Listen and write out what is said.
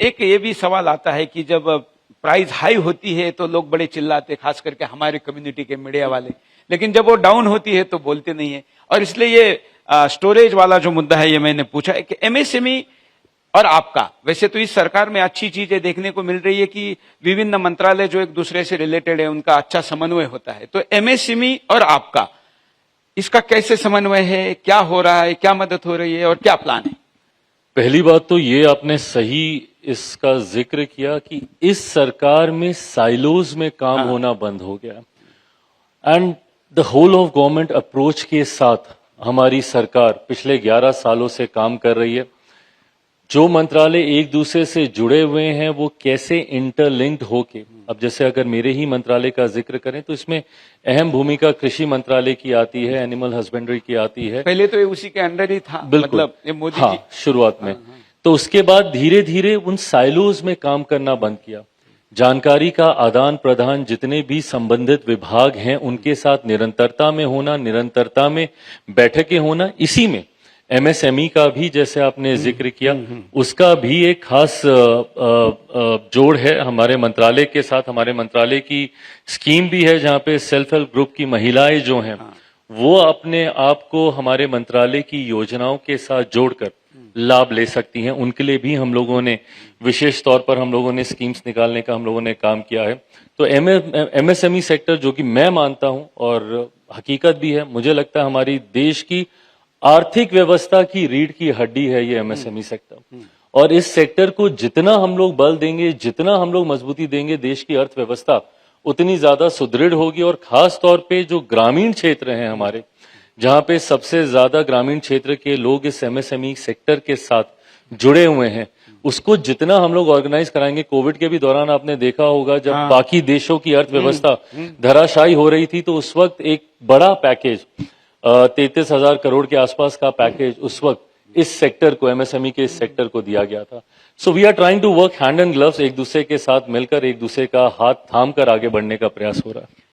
एक ये भी सवाल आता है कि जब प्राइस हाई होती है तो लोग बड़े चिल्लाते, खास करके हमारे कम्युनिटी के मीडिया वाले, लेकिन जब वो डाउन होती है तो बोलते नहीं है। और इसलिए ये स्टोरेज वाला जो मुद्दा है ये मैंने पूछा है कि एमएसएमई और आपका, वैसे तो इस सरकार में अच्छी चीजें देखने को मिल रही है कि विभिन्न मंत्रालय जो एक दूसरे से रिलेटेड है उनका अच्छा समन्वय होता है, तो एमएसएमई और आपका इसका कैसे समन्वय है, क्या हो रहा है, क्या मदद हो रही है और क्या प्लान है? पहली बात तो ये आपने सही इसका जिक्र किया कि इस सरकार में साइलोज में काम होना बंद हो गया and the whole of government approach के साथ हमारी सरकार पिछले 11 सालों से काम कर रही है। जो मंत्रालय एक दूसरे से जुड़े हुए हैं वो कैसे इंटरलिंक्ड होके, अब जैसे अगर मेरे ही मंत्रालय का जिक्र करें तो इसमें अहम भूमिका कृषि मंत्रालय की आती है, एनिमल हस्बेंड्री की आती है। पहले तो ये उसी के अंडर ही था, मतलब ये मोदी जी शुरुआत में। तो उसके बाद धीरे धीरे उन साइलोज में काम करना बंद किया। जानकारी का आदान प्रदान जितने भी संबंधित विभाग हैं उनके साथ निरंतरता में होना, निरंतरता में बैठकें होना। इसी में एमएसएमई का भी जैसे आपने जिक्र किया, उसका भी एक खास जोड़ है हमारे मंत्रालय के साथ। हमारे मंत्रालय की स्कीम भी है जहां पे सेल्फ हेल्प ग्रुप की महिलाएं जो हैं वो अपने आप को हमारे मंत्रालय की योजनाओं के साथ जोड़कर लाभ ले सकती हैं। उनके लिए भी हम लोगों ने विशेष तौर पर हम लोगों ने स्कीम्स निकालने का हम लोगों ने काम किया है। तो एमएसएमई सेक्टर जो कि मैं मानता हूं और हकीकत भी है, मुझे लगता है हमारी देश की आर्थिक व्यवस्था की रीढ़ की हड्डी है ये एमएसएमई सेक्टर। और इस सेक्टर को जितना हम लोग बल देंगे, जितना हम लोग मजबूती देंगे, देश की अर्थव्यवस्था उतनी ज्यादा सुदृढ़ होगी। और खास तौर पे जो ग्रामीण क्षेत्र हैं हमारे, जहां पे सबसे ज्यादा ग्रामीण क्षेत्र के लोग इस एमएसएमई सेक्टर के साथ जुड़े हुए हैं, उसको जितना हम लोग ऑर्गेनाइज कराएंगे। कोविड के भी दौरान आपने देखा होगा जब बाकी देशों की अर्थव्यवस्था धराशायी हो रही थी तो उस वक्त एक बड़ा पैकेज 33,000 करोड़ के आसपास का पैकेज उस वक्त इस सेक्टर को, एमएसएमई के इस सेक्टर को दिया गया था। So we are trying to work hand and gloves, एक दूसरे के साथ मिलकर, एक दूसरे का हाथ थाम कर आगे बढ़ने का प्रयास हो रहा है।